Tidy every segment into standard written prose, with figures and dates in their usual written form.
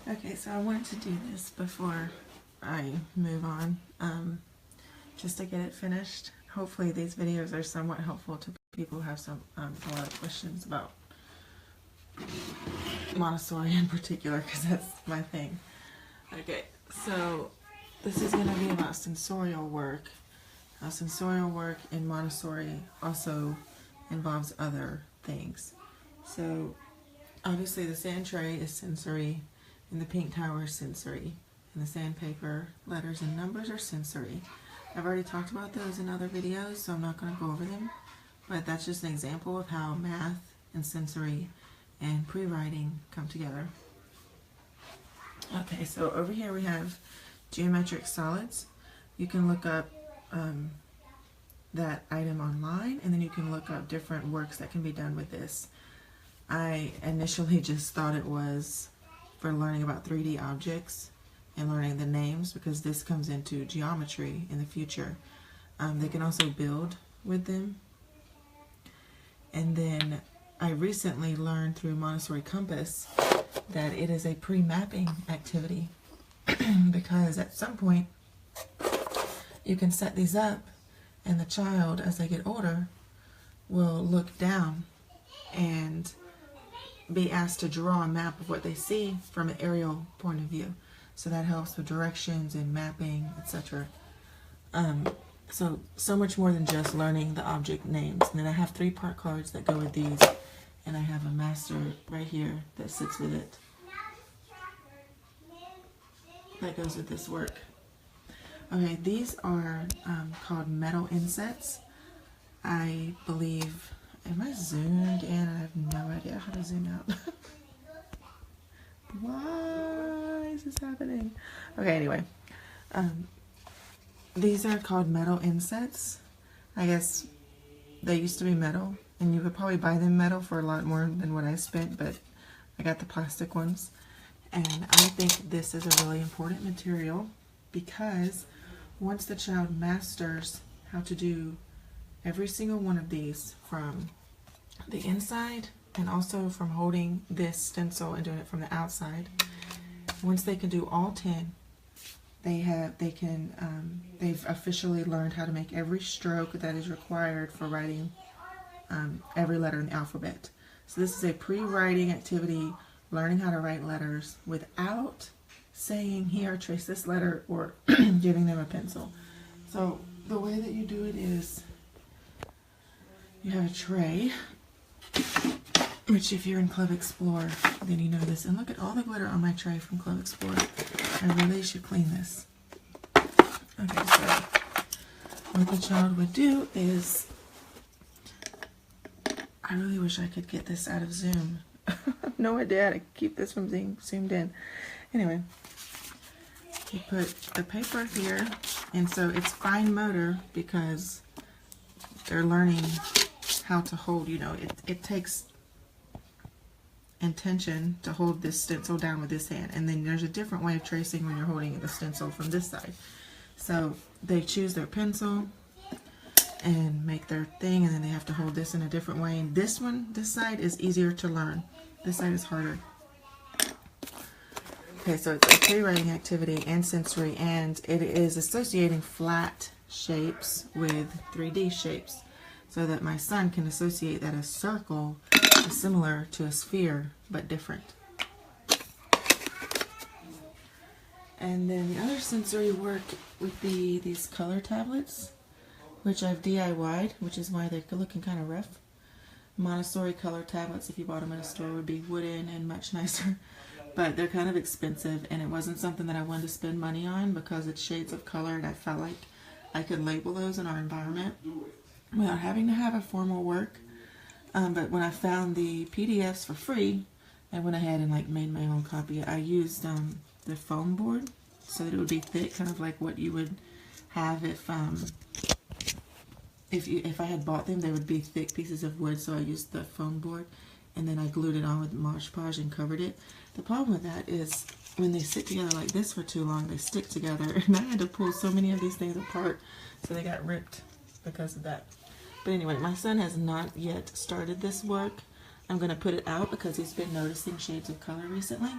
Okay, so I wanted to do this before I move on, just to get it finished. Hopefully these videos are somewhat helpful to people who have a lot of questions about Montessori in particular, because that's my thing. Okay, so this is going to be about sensorial work. Sensorial work in Montessori also involves other things. So obviously the sand tray is sensory, and the pink tower is sensory, and the sandpaper, letters, and numbers are sensory. I've already talked about those in other videos, so I'm not going to go over them, but that's just an example of how math and sensory and pre-writing come together. Okay, so over here we have geometric solids. You can look up that item online, and then you can look up different works that can be done with this. I initially just thought it was for learning about 3D objects and learning the names, because this comes into geometry in the future. They can also build with them. And then I recently learned through Montessori Compass that it is a pre-mapping activity because at some point you can set these up, and the child, as they get older, will look down and be asked to draw a map of what they see from an aerial point of view. So that helps with directions and mapping, etc. So much more than just learning the object names. And then I have 3-part cards that go with these, and I have a master right here that sits with it. That goes with this work. Okay, these are called metal insets. I believe, am I zoomed in? I have no idea how to zoom out. Why is this happening? Okay, anyway. These are called metal insets. I guess they used to be metal, and you could probably buy them metal for a lot more than what I spent, but I got the plastic ones. And I think this is a really important material because once the child masters how to do every single one of these from the inside and also from holding this stencil and doing it from the outside, once they can do all 10, they've officially learned how to make every stroke that is required for writing every letter in the alphabet. So this is a pre-writing activity, learning how to write letters without saying, here, trace this letter, or giving them a pencil. So the way that you do it is you have a tray, which if you're in Club Explore, then you know this. And look at all the glitter on my tray from Club Explore. I really should clean this. Okay, so what the child would do is, I really wish I could get this out of Zoom. No idea how to keep this from being zoomed in. Anyway, you put the paper here, and so it's fine motor because they're learning how to hold, it takes intention to hold this stencil down with this hand, and then there's a different way of tracing when you're holding the stencil from this side. So they choose their pencil and make their thing, and then they have to hold this in a different way. And this side is easier to learn. This side is harder. Okay, so it's a pre-writing activity and sensory, and it is associating flat shapes with 3D shapes, so that my son can associate that a circle is similar to a sphere, but different. And then the other sensory work would be these color tablets, which I've DIY'd, which is why they're looking kind of rough. Montessori color tablets, if you bought them at a store, would be wooden and much nicer. But they're kind of expensive, and it wasn't something that I wanted to spend money on because it's shades of color, and I felt like I could label those in our environment without having to have a formal work. But when I found the PDFs for free, I went ahead and made my own copy. I used the foam board so that it would be thick, kind of like what you would have if I had bought them. They would be thick pieces of wood, so I used the foam board, and then I glued it on with Mod Podge and covered it. The problem with that is when they sit together like this for too long, they stick together, and I had to pull so many of these things apart, so they got ripped because of that. But anyway, my son has not yet started this work. I'm going to put it out because he's been noticing shades of color recently,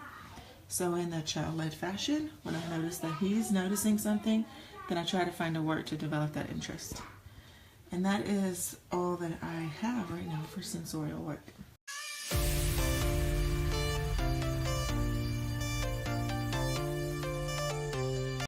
So in the child-led fashion, when I notice that he's noticing something, then I try to find a work to develop that interest. And that is all that I have right now for sensorial work.